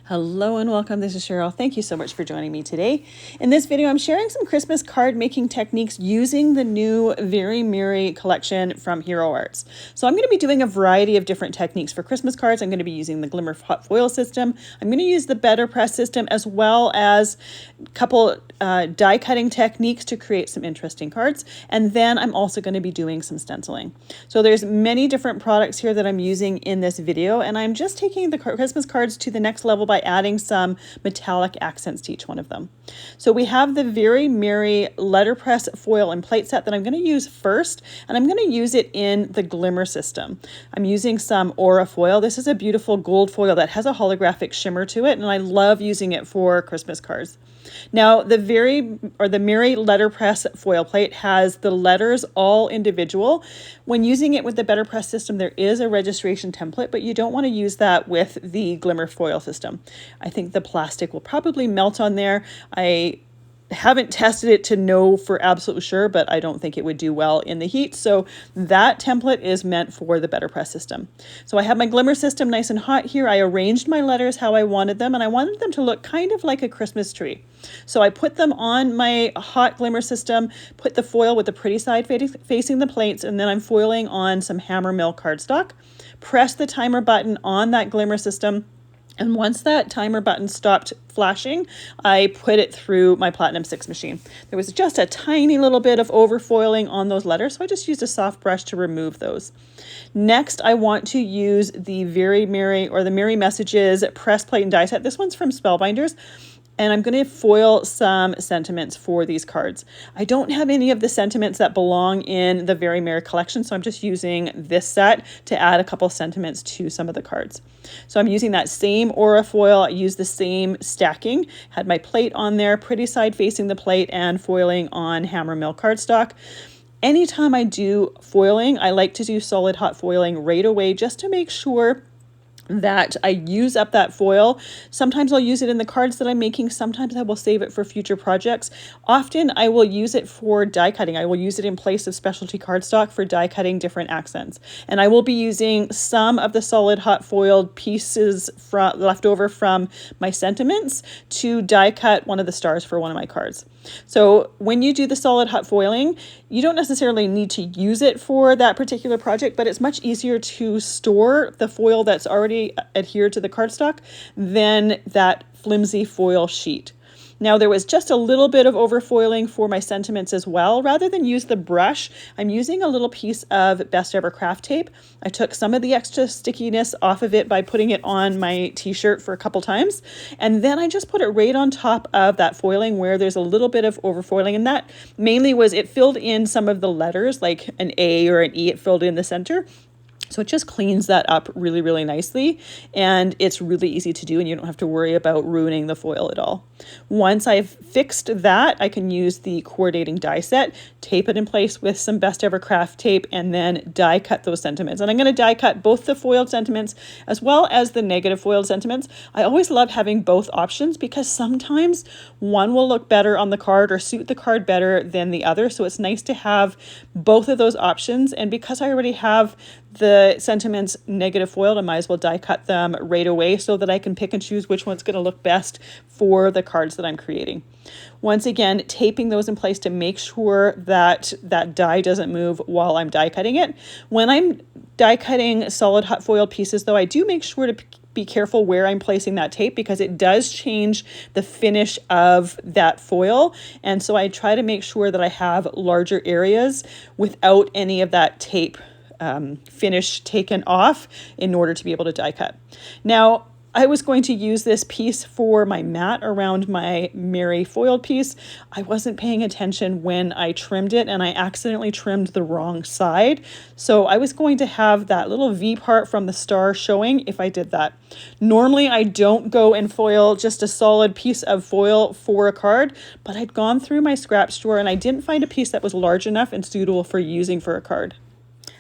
Hello and welcome. This is Cheryl. Thank you so much for joining me today. In this video, I'm sharing some Christmas card making techniques using the new Very Merry collection from Hero Arts. So I'm going to be doing a variety of different techniques for Christmas cards. I'm going to be using the Glimmer hot foil system. I'm going to use the BetterPress system as well as a couple die cutting techniques to create some interesting cards. And then I'm also going to be doing some stenciling. So there's many different products here that I'm using in this video, and I'm just taking the Christmas cards to the next level by adding some metallic accents to each one of them. So we have the Very Merry letterpress foil and plate set that I'm going to use first, and I'm going to use it in the Glimmer system. I'm using some Aura foil. This is a beautiful gold foil that has a holographic shimmer to it, and I love using it for Christmas cards. Now, the Merry letterpress foil plate has the letters all individual. When using it with the BetterPress system, there is a registration template, but you don't want to use that with the Glimmer foil system. I think the plastic will probably melt on there. I haven't tested it to know for absolute sure, but I don't think it would do well in the heat. So that template is meant for the BetterPress system. So I have my Glimmer system nice and hot here. I arranged my letters how I wanted them, and I wanted them to look kind of like a Christmas tree. So I put them on my hot Glimmer system, put the foil with the pretty side facing the plates, and then I'm foiling on some Hammermill Cardstock. Press the timer button on that Glimmer system. And once that timer button stopped flashing, I put it through my Platinum 6 machine. There was just a tiny little bit of overfoiling on those letters, so I just used a soft brush to remove those. Next, I want to use the Very Merry or the Merry Messages press plate and die set. This one's from Spellbinders. And I'm going to foil some sentiments for these cards. I don't have any of the sentiments that belong in the Very Merry collection, so I'm just using this set to add a couple sentiments to some of the cards. So I'm using that same Aura foil. I used the same stacking, had my plate on there, pretty side facing the plate, and foiling on Hammermill Cardstock. Anytime I do foiling, I like to do solid hot foiling right away just to make sure that I use up that foil. Sometimes I'll use it in the cards that I'm making. Sometimes I will save it for future projects. Often I will use it for die cutting. I will use it in place of specialty cardstock for die cutting different accents. And I will be using some of the solid hot foiled pieces left over from my sentiments to die cut one of the stars for one of my cards. So when you do the solid hot foiling, you don't necessarily need to use it for that particular project, but it's much easier to store the foil that's already adhered to the cardstock than that flimsy foil sheet. Now, there was just a little bit of overfoiling for my sentiments as well. Rather than use the brush, I'm using a little piece of Best Ever Craft tape. I took some of the extra stickiness off of it by putting it on my t-shirt for a couple times. And then I just put it right on top of that foiling where there's a little bit of overfoiling. And that mainly was it filled in some of the letters, like an A or an E, it filled in the center. So it just cleans that up really, really nicely, and it's really easy to do, and you don't have to worry about ruining the foil at all. Once I've fixed that, I can use the coordinating die set, tape it in place with some Best Ever Craft tape, and then die cut those sentiments. And I'm going to die cut both the foiled sentiments as well as the negative foiled sentiments. I always love having both options because sometimes one will look better on the card or suit the card better than the other. So it's nice to have both of those options. And because I already have the sentiments negative foiled, I might as well die cut them right away so that I can pick and choose which one's going to look best for the cards that I'm creating. Once again, taping those in place to make sure that that die doesn't move while I'm die cutting it. When I'm die cutting solid hot foiled pieces though, I do make sure to be careful where I'm placing that tape because it does change the finish of that foil. And so I try to make sure that I have larger areas without any of that tape finish taken off in order to be able to die cut. Now, I was going to use this piece for my mat around my Merry foiled piece. I wasn't paying attention when I trimmed it and I accidentally trimmed the wrong side. So I was going to have that little V part from the star showing if I did that. Normally I don't go and foil just a solid piece of foil for a card, but I'd gone through my scrap drawer and I didn't find a piece that was large enough and suitable for using for a card.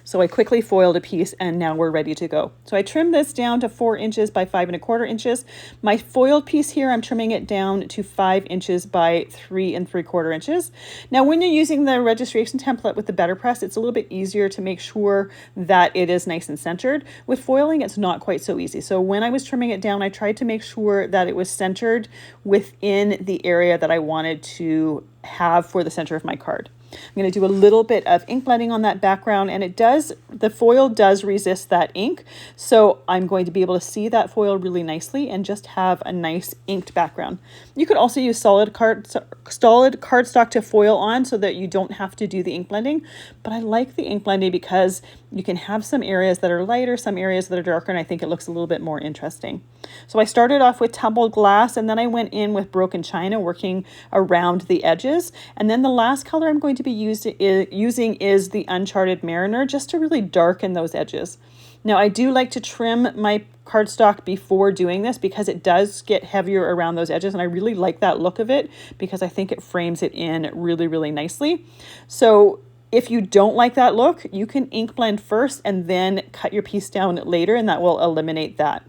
So I quickly foiled a piece and now we're ready to go. So I trimmed this down to 4 inches by 5¼ inches. My foiled piece here, I'm trimming it down to 5 inches by 3¾ inches. Now, when you're using the registration template with the BetterPress, it's a little bit easier to make sure that it is nice and centered. With foiling, it's not quite so easy. So when I was trimming it down, I tried to make sure that it was centered within the area that I wanted to have for the center of my card. I'm going to do a little bit of ink blending on that background, and the foil does resist that ink, so I'm going to be able to see that foil really nicely and just have a nice inked background. You could also use solid cardstock to foil on so that you don't have to do the ink blending, but I like the ink blending because you can have some areas that are lighter, some areas that are darker, and I think it looks a little bit more interesting. So I started off with Tumbled Glass, and then I went in with Broken China, working around the edges. And then the last color I'm going to be using is the Uncharted Mariner, just to really darken those edges. Now, I do like to trim my cardstock before doing this because it does get heavier around those edges, and I really like that look of it because I think it frames it in really, really nicely. So if you don't like that look, you can ink blend first and then cut your piece down later, and that will eliminate that.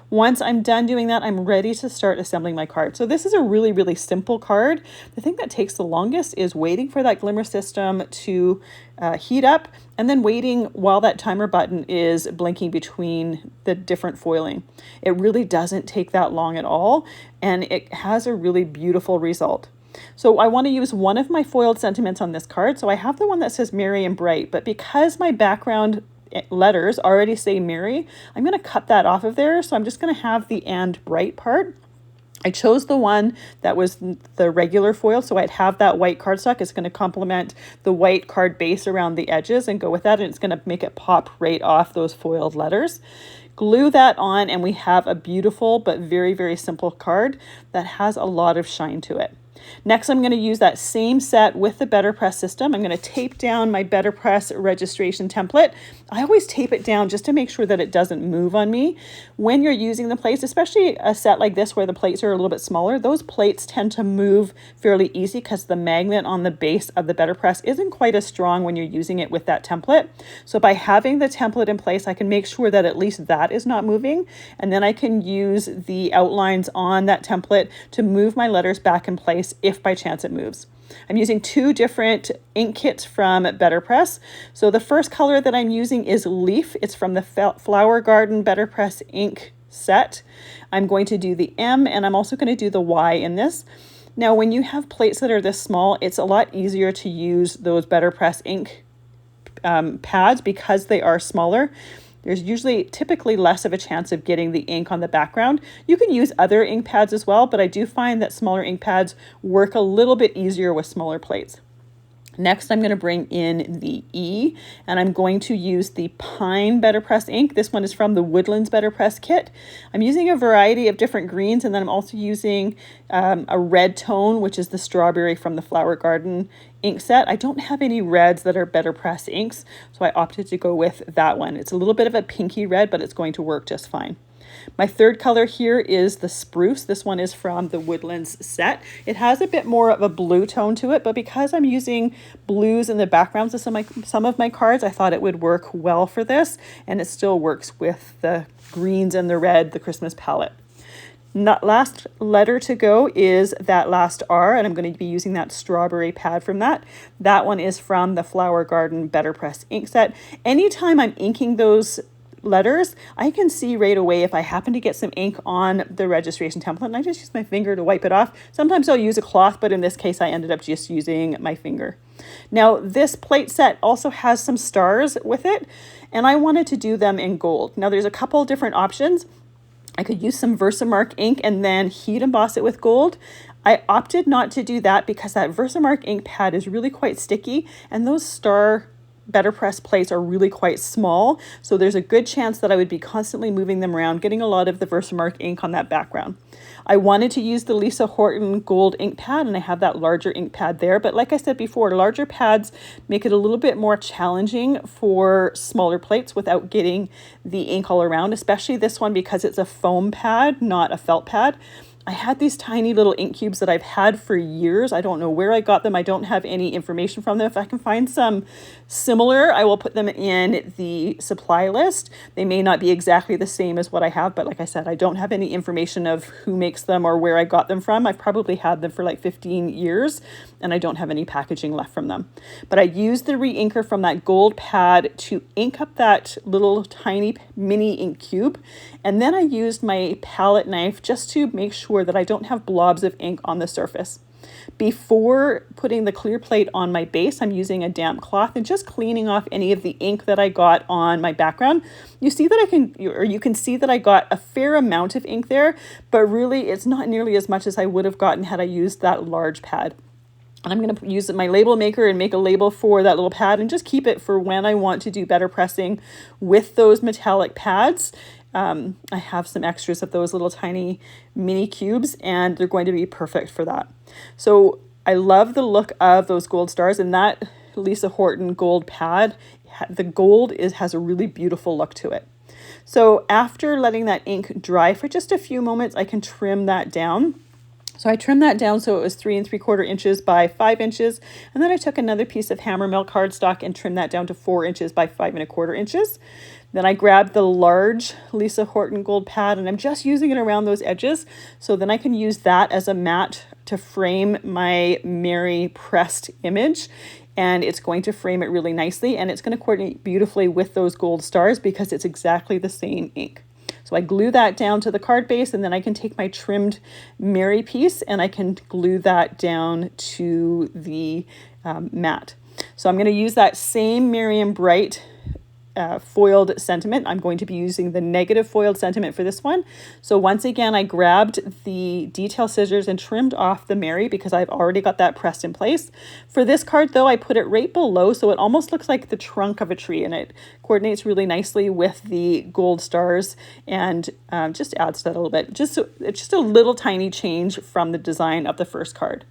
Once I'm done doing that, I'm ready to start assembling my card. So this is a really, really simple card. The thing that takes the longest is waiting for that Glimmer system to heat up and then waiting while that timer button is blinking between the different foiling. It really doesn't take that long at all, and it has a really beautiful result. So I want to use one of my foiled sentiments on this card. So I have the one that says Merry and Bright, but because my background letters already say Merry, I'm going to cut that off of there. So I'm just going to have the and bright part. I chose the one that was the regular foil, so I'd have that white cardstock. It's going to complement the white card base around the edges and go with that, and it's going to make it pop right off those foiled letters. Glue that on, and we have a beautiful but very, very simple card that has a lot of shine to it. Next, I'm going to use that same set with the BetterPress system. I'm going to tape down my BetterPress registration template. I always tape it down just to make sure that it doesn't move on me. When you're using the plates, especially a set like this where the plates are a little bit smaller, those plates tend to move fairly easy because the magnet on the base of the BetterPress isn't quite as strong when you're using it with that template. So by having the template in place, I can make sure that at least that is not moving, and then I can use the outlines on that template to move my letters back in place if by chance it moves. I'm using 2 different ink kits from BetterPress. So the first color that I'm using is Leaf. It's from the Flower Garden BetterPress ink set. I'm going to do the M, and I'm also going to do the Y in this. Now, when you have plates that are this small, it's a lot easier to use those BetterPress ink pads because they are smaller. There's typically less of a chance of getting the ink on the background. You can use other ink pads as well, but I do find that smaller ink pads work a little bit easier with smaller plates. Next, I'm going to bring in the E, and I'm going to use the Pine BetterPress ink. This one is from the Woodlands BetterPress kit. I'm using a variety of different greens, and then I'm also using a red tone, which is the Strawberry from the Flower Garden ink set. I don't have any reds that are BetterPress inks, so I opted to go with that one. It's a little bit of a pinky red, but it's going to work just fine. My third color here is the Spruce. This one is from the Woodlands set. It has a bit more of a blue tone to it, but because I'm using blues in the backgrounds of some of my cards, I thought it would work well for this, and it still works with the greens and the red, the Christmas palette. Last letter to go is that last R, and I'm going to be using that strawberry pad from that. That one is from the Flower Garden BetterPress ink set. Anytime I'm inking those letters, I can see right away if I happen to get some ink on the registration template, and I just use my finger to wipe it off. Sometimes I'll use a cloth, but in this case I ended up just using my finger. Now, this plate set also has some stars with it, and I wanted to do them in gold. Now, there's a couple different options. I could use some Versamark ink and then heat emboss it with gold. I opted not to do that because that Versamark ink pad is really quite sticky, and those star BetterPress plates are really quite small, so there's a good chance that I would be constantly moving them around, getting a lot of the Versamark ink on that background. I wanted to use the Lisa Horton gold ink pad, and I have that larger ink pad there, but like I said before, larger pads make it a little bit more challenging for smaller plates without getting the ink all around, especially this one because it's a foam pad, not a felt pad. I had these tiny little ink cubes that I've had for years. I don't know where I got them. I don't have any information from them. If I can find some similar, I will put them in the supply list. They may not be exactly the same as what I have, but like I said, I don't have any information of who makes them or where I got them from. I've probably had them for like 15 years and I don't have any packaging left from them. But I used the re-inker from that gold pad to ink up that little tiny mini ink cube. And then I used my palette knife just to make sure that I don't have blobs of ink on the surface. Before putting the clear plate on my base, I'm using a damp cloth and just cleaning off any of the ink that I got on my background. You see that you can see that I got a fair amount of ink there, but really it's not nearly as much as I would have gotten had I used that large pad. And I'm going to use my label maker and make a label for that little pad and just keep it for when I want to do better pressing with those metallic pads. I have some extras of those little tiny mini cubes and they're going to be perfect for that. So I love the look of those gold stars, and that Lisa Horton gold pad, the gold has a really beautiful look to it. So after letting that ink dry for just a few moments, I can trim that down. So I trimmed that down so it was 3 3/4 inches by 5 inches. And then I took another piece of Hammermill cardstock and trimmed that down to 4 inches by 5 1/4 inches. Then I grabbed the large Lisa Horton gold pad and I'm just using it around those edges. So then I can use that as a mat to frame my Mary pressed image. And it's going to frame it really nicely. And it's going to coordinate beautifully with those gold stars because it's exactly the same ink. So I glue that down to the card base, and then I can take my trimmed Mary piece and I can glue that down to the mat. So I'm going to use that same Miriam Bright foiled sentiment. I'm going to be using the negative foiled sentiment for this one. So once again, I grabbed the detail scissors and trimmed off the Mary because I've already got that pressed in place. For this card though, I put it right below so it almost looks like the trunk of a tree, and it coordinates really nicely with the gold stars and just adds that a little bit. It's just a little tiny change from the design of the first card.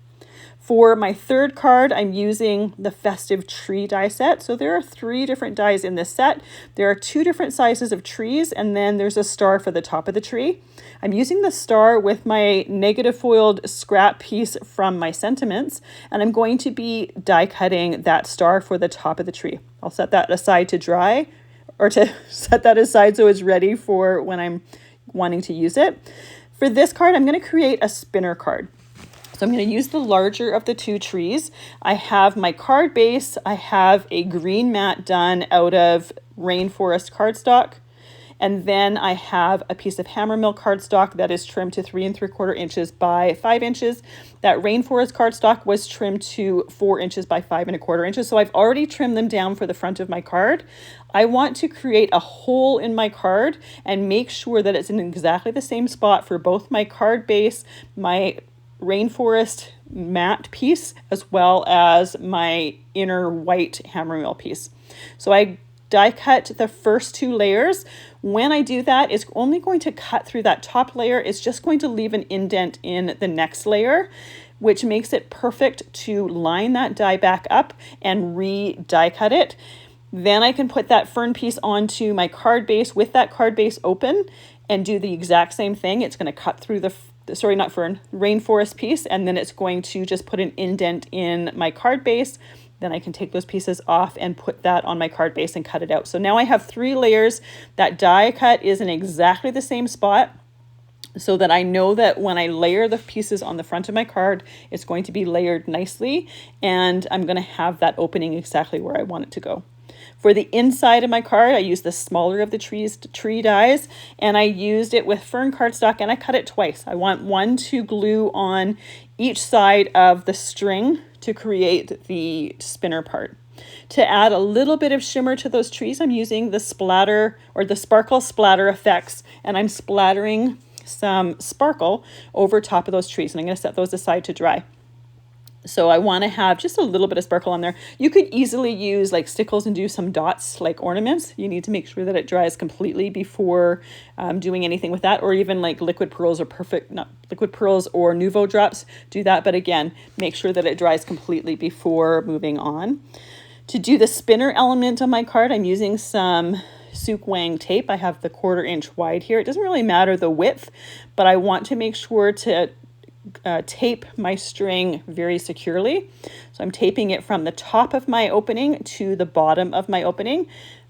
For my third card, I'm using the Festive tree die set. So there are 3 different dies in this set. There are 2 different sizes of trees, and then there's a star for the top of the tree. I'm using the star with my negative foiled scrap piece from my sentiments, and I'm going to be die cutting that star for the top of the tree. I'll set that aside to dry, or to set that aside so it's ready for when I'm wanting to use it. For this card, I'm going to create a spinner card. So I'm going to use the larger of the 2 trees. I have my card base. I have a green mat done out of Rainforest Cardstock. And then I have a piece of Hammermill cardstock that is trimmed to 3 3/4 inches by 5 inches. That Rainforest cardstock was trimmed to 4 inches by 5 1/4 inches. So I've already trimmed them down for the front of my card. I want to create a hole in my card and make sure that it's in exactly the same spot for both my card base, my Rainforest matte piece, as well as my inner white Hammermill piece. So I die cut the first 2 layers. When I do that, it's only going to cut through that top layer. It's just going to leave an indent in the next layer, which makes it perfect to line that die back up and re-die cut it. Then I can put that fern piece onto my card base with that card base open and do the exact same thing. It's going to cut through the Rainforest piece, and then it's going to just put an indent in my card base. Then I can take those pieces off and put that on my card base and cut it out. So now I have 3 layers. That die cut is in exactly the same spot, so that I know that when I layer the pieces on the front of my card, it's going to be layered nicely, and I'm going to have that opening exactly where I want it to go. For the inside of my card, I used the smaller of the tree dies, and I used it with Fern Cardstock, and I cut it twice. I want one to glue on each side of the string to create the spinner part. To add a little bit of shimmer to those trees, I'm using the splatter or the sparkle splatter effects, and I'm splattering some sparkle over top of those trees, and I'm going to set those aside to dry. So I want to have just a little bit of sparkle on there. You could easily use like stickles and do some dots like ornaments. You need to make sure that it dries completely before doing anything with that, or even like liquid pearls or not liquid pearls or Nouveau drops, do that. But again, make sure that it dries completely before moving on. To do the spinner element on my card, I'm using some Suk Wang tape. I have the 1/4 inch wide here. It doesn't really matter the width, but I want to make sure to tape my string very securely. So I'm taping it from the top of my opening to the bottom of my opening.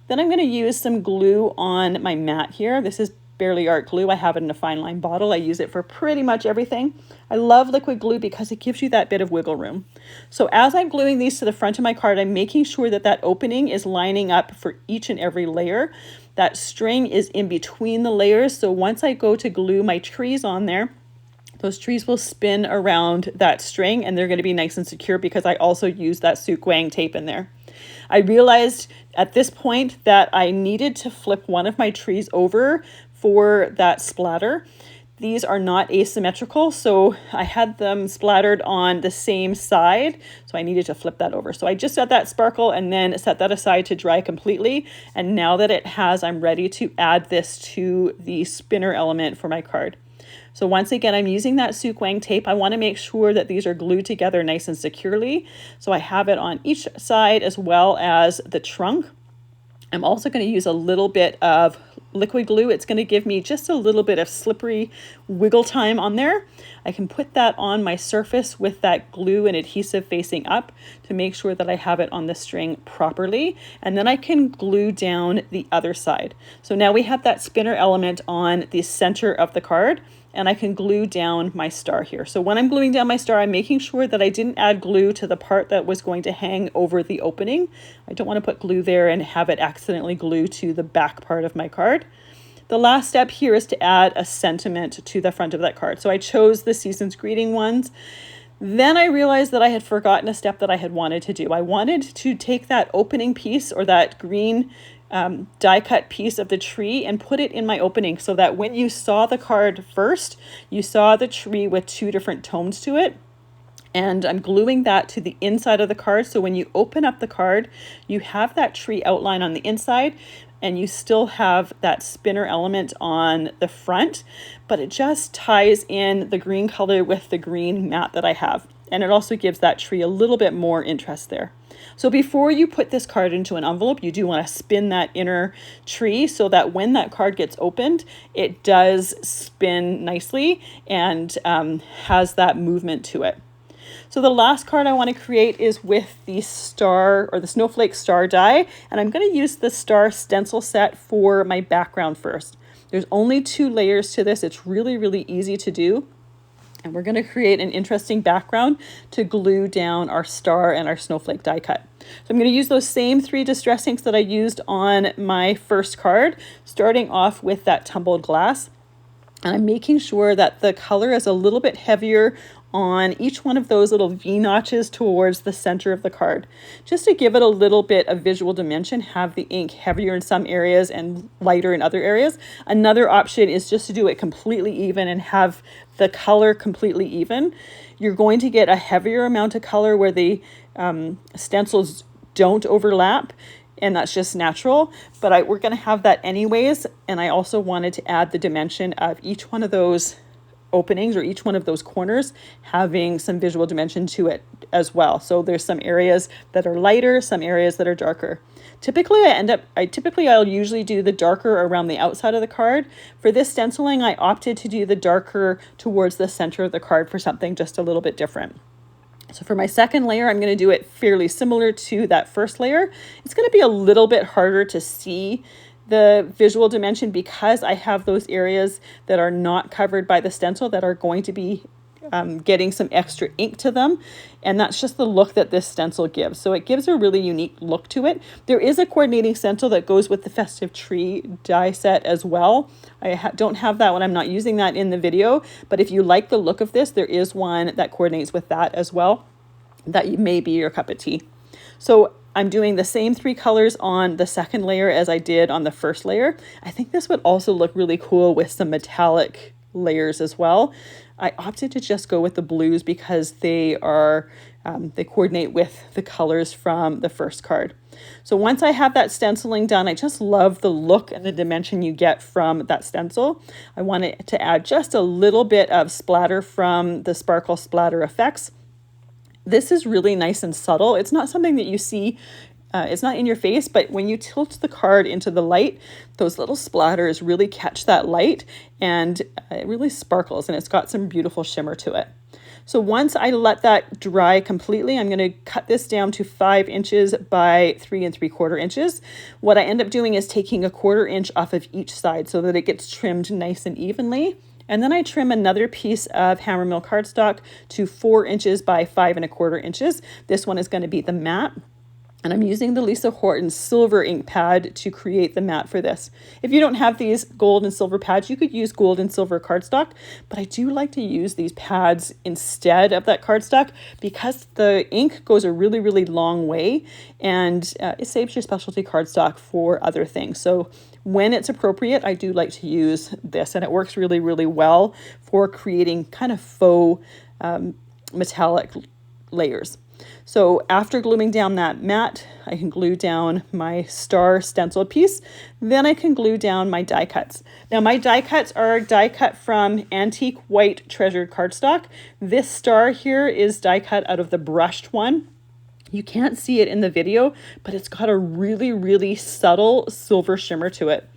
Then I'm going to use some glue on my mat here. This is Barely Art glue. I have it in a fine line bottle. I use it for pretty much everything. I love liquid glue because it gives you that bit of wiggle room. So as I'm gluing these to the front of my card, I'm making sure that that opening is lining up for each and every layer. That string is in between the layers. So once I go to glue my trees on there, those trees will spin around that string and they're going to be nice and secure because I also use that Suk Wang tape in there. I realized at this point that I needed to flip one of my trees over for that splatter. These are not asymmetrical, so I had them splattered on the same side, so I needed to flip that over. So I just set that sparkle and then set that aside to dry completely. And now that it has, I'm ready to add this to the spinner element for my card. So once again, I'm using that Suk Wang tape. I want to make sure that these are glued together nice and securely. So I have it on each side as well as the trunk. I'm also going to use a little bit of liquid glue. It's going to give me just a little bit of slippery wiggle time on there. I can put that on my surface with that glue and adhesive facing up to make sure that I have it on the string properly. And then I can glue down the other side. So now we have that spinner element on the center of the card, and I can glue down my star here. So when I'm gluing down my star, I'm making sure that I didn't add glue to the part that was going to hang over the opening. I don't want to put glue there and have it accidentally glue to the back part of my card. The last step here is to add a sentiment to the front of that card. So I chose the Season's Greeting ones. Then I realized that I had forgotten a step that I had wanted to do. I wanted to take that opening piece or that green die cut piece of the tree and put it in my opening so that when you saw the card first, you saw the tree with 2 different tones to it. And I'm gluing that to the inside of the card. So when you open up the card, you have that tree outline on the inside and you still have that spinner element on the front, but it just ties in the green color with the green mat that I have. And it also gives that tree a little bit more interest there. So before you put this card into an envelope, you do want to spin that inner tree so that when that card gets opened, it does spin nicely and has that movement to it. So the last card I want to create is with the star or the snowflake star die, and I'm going to use the star stencil set for my background first. There's only 2 layers to this. It's really, really easy to do. And we're going to create an interesting background to glue down our star and our snowflake die cut. So I'm going to use those same 3 distress inks that I used on my first card, starting off with that Tumbled Glass. And I'm making sure that the color is a little bit heavier on each one of those little V notches towards the center of the card. Just to give it a little bit of visual dimension, have the ink heavier in some areas and lighter in other areas. Another option is just to do it completely even and have the color completely even. You're going to get a heavier amount of color where the stencils don't overlap, and that's just natural, but we're going to have that anyways. And I also wanted to add the dimension of each one of those openings or each one of those corners having some visual dimension to it as well. So there's some areas that are lighter, some areas that are darker. Typically I'll usually do the darker around the outside of the card. For this stenciling, I opted to do the darker towards the center of the card for something just a little bit different. So for my second layer, I'm going to do it fairly similar to that first layer. It's going to be a little bit harder to see the visual dimension because I have those areas that are not covered by the stencil that are going to be getting some extra ink to them. And that's just the look that this stencil gives. So it gives a really unique look to it. There is a coordinating stencil that goes with the Festive tree die set as well. I don't have that one. I'm not using that in the video, but if you like the look of this, there is one that coordinates with that as well. That may be your cup of tea. So I'm doing the same 3 colors on the second layer as I did on the first layer. I think this would also look really cool with some metallic layers as well. I opted to just go with the blues because they are they coordinate with the colors from the first card. So once I have that stenciling done, I just love the look and the dimension you get from that stencil. I wanted to add just a little bit of splatter from the Sparkle Splatter Effects. This is really nice and subtle. It's not something that you see it's not in your face, but when you tilt the card into the light, those little splatters really catch that light, and it really sparkles, and it's got some beautiful shimmer to it. So once I let that dry completely, I'm going to cut this down to 5 inches by 3 3/4 inches. What I end up doing is taking 1/4 inch off of each side so that it gets trimmed nice and evenly. And then I trim another piece of Hammermill cardstock to 4 inches by 5 1/4 inches. This one is going to be the matte. And I'm using the Lisa Horton silver ink pad to create the mat for this. If you don't have these gold and silver pads, you could use gold and silver cardstock, but I do like to use these pads instead of that cardstock because the ink goes a really, really long way, and it saves your specialty cardstock for other things. So when it's appropriate, I do like to use this, and it works really, really well for creating kind of faux metallic layers. So after gluing down that mat, I can glue down my star stencil piece. Then I can glue down my die cuts. Now my die cuts are die cut from Antique White Treasured Cardstock. This star here is die cut out of the brushed one. You can't see it in the video, but it's got a really, really subtle silver shimmer to it.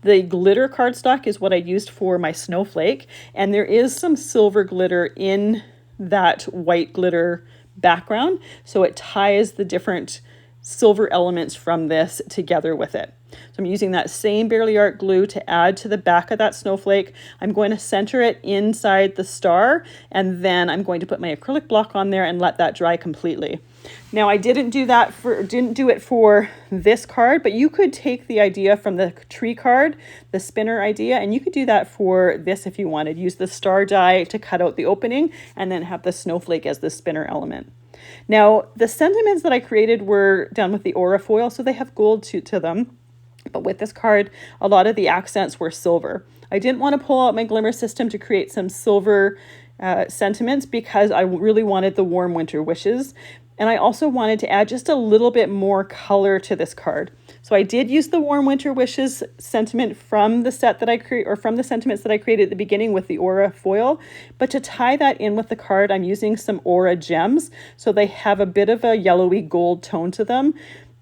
The glitter cardstock is what I used for my snowflake, and there is some silver glitter in that white glitter background, so it ties the different silver elements from this together with it. So I'm using that same Barely Art glue to add to the back of that snowflake. I'm going to center it inside the star, and then I'm going to put my acrylic block on there and let that dry completely. Now I didn't do it for this card, but you could take the idea from the tree card, the spinner idea, and you could do that for this if you wanted. Use the star die to cut out the opening and then have the snowflake as the spinner element. Now the sentiments that I created were done with the aura foil, so they have gold to them. But with this card, a lot of the accents were silver. I didn't want to pull out my Glimmer system to create some silver sentiments because I really wanted the warm winter wishes. And I also wanted to add just a little bit more color to this card. So I did use the warm winter wishes sentiment from the set that I create, or from the sentiments that I created at the beginning with the aura foil. But to tie that in with the card, I'm using some aura gems. So they have a bit of a yellowy gold tone to them,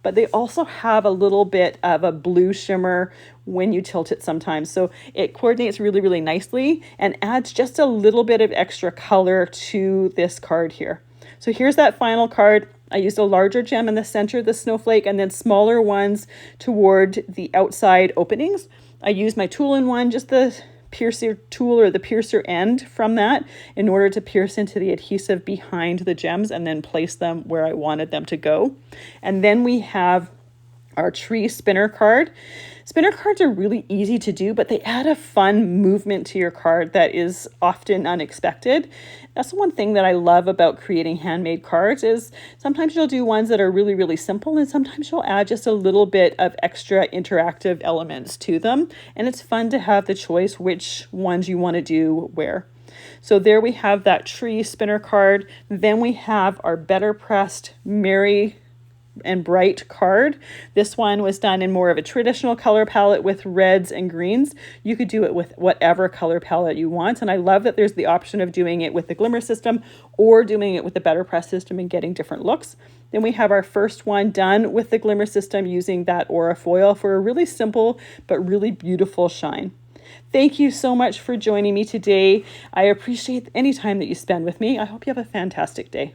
but they also have a little bit of a blue shimmer when you tilt it sometimes. So it coordinates really, really nicely and adds just a little bit of extra color to this card here. So here's that final card. I used a larger gem in the center of the snowflake and then smaller ones toward the outside openings. I used my tool-in-one, just the piercer tool or the piercer end from that, in order to pierce into the adhesive behind the gems and then place them where I wanted them to go. And then we have our tree spinner card. Spinner cards are really easy to do, but they add a fun movement to your card that is often unexpected. That's one thing that I love about creating handmade cards is sometimes you'll do ones that are really, really simple, and sometimes you'll add just a little bit of extra interactive elements to them. And it's fun to have the choice which ones you want to do where. So there we have that tree spinner card. Then we have our BetterPress Merry and Bright card. This one was done in more of a traditional color palette with reds and greens. You could do it with whatever color palette you want, and I love that there's the option of doing it with the Glimmer system or doing it with the BetterPress system and getting different looks. Then we have our first one done with the Glimmer system using that aura foil for a really simple but really beautiful shine. Thank you so much for joining me today. I appreciate any time that you spend with me. I hope you have a fantastic day.